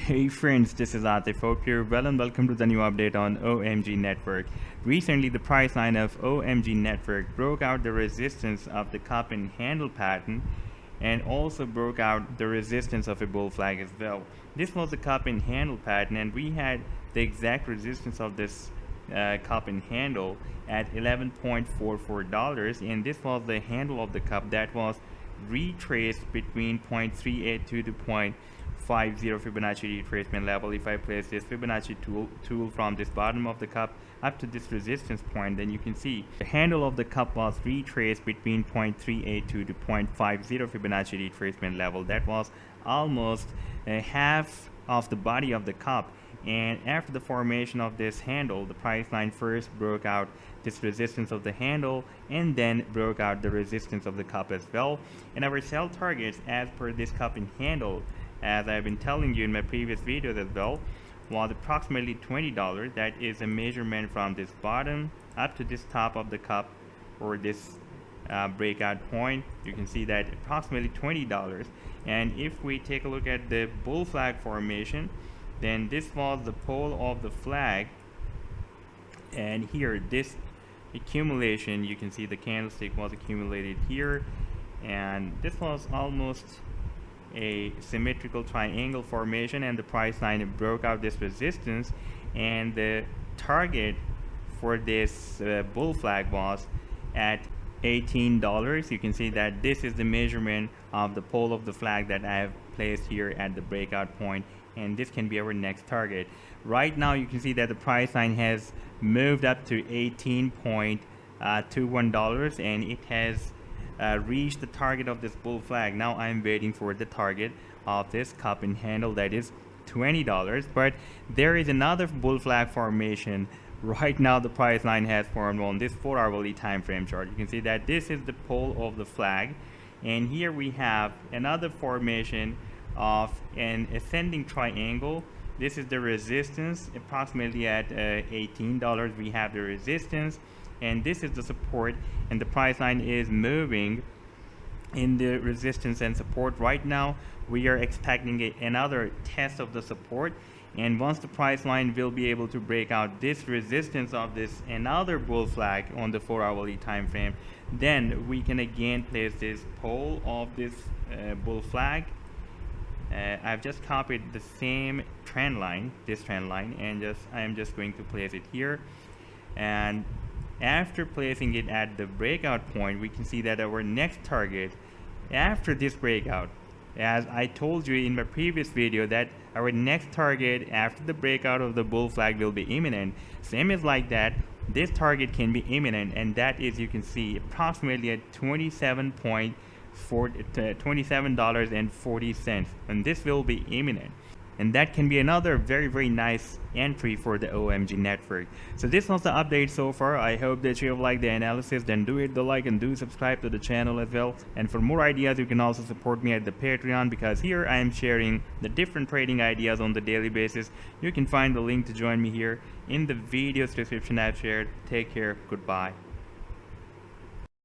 Hey friends, this is Atif. Hope you're well and welcome to the new update on OMG network. Recently, the price line of OMG network broke out the resistance of the cup and handle pattern and also broke out the resistance of a bull flag as well. This was the cup and handle pattern, and we had the exact resistance of this cup and handle at $11.44, and this was the handle of the cup that was retraced between 0.382 to 0.50 Fibonacci retracement level. If I place this Fibonacci tool from this bottom of the cup up to this resistance point, then you can see the handle of the cup was retraced between 0.382 to 0.50 Fibonacci retracement level. That was almost half of the body of the cup. And after the formation of this handle, the price line first broke out this resistance of the handle and then broke out the resistance of the cup as well. And our sell targets as per this cup and handle, as I've been telling you in my previous videos as well, was approximately $20. That is a measurement from this bottom up to this top of the cup, or this breakout point. You can see that approximately $20. And if we take a look at the bull flag formation, then this was the pole of the flag, and here this accumulation, you can see the candlestick was accumulated here, and this was almost a symmetrical triangle formation, and the price line broke out this resistance, and the target for this bull flag was at $18. You can see that this is the measurement of the pole of the flag that I have placed here at the breakout point, and this can be our next target. Right now you can see that the price line has moved up to $18.21, and it has reached the target of this bull flag. Now I'm waiting for the target of this cup and handle, that is $20. But there is another bull flag formation. Right now the price line has formed on this 4-hourly time frame chart. You can see that this is the pole of the flag, and here we have another formation of an ascending triangle. This is the resistance, approximately at $18 we have the resistance, and this is the support, and the price line is moving in the resistance and support. Right now we are expecting another test of the support, and once the price line will be able to break out this resistance of this another bull flag on the 4-hourly time frame, then we can again place this pole of this bull flag. I've just copied the same trend line, this trend line, and I am just going to place it here. And after placing it at the breakout point, we can see that our next target after this breakout, as I told you in my previous video, that our next target after the breakout of the bull flag will be imminent. Same as like that, this target can be imminent, and that is, you can see, approximately at $27.40, and this will be imminent, and that can be another very nice entry for the OMG network. So this was the update so far. I hope that you have liked the analysis. Then do hit the like and do subscribe to the channel as well. And for more ideas, you can also support me at the Patreon, because here I am sharing the different trading ideas on the daily basis. You can find the link to join me here in the video's description I've shared. Take care. Goodbye.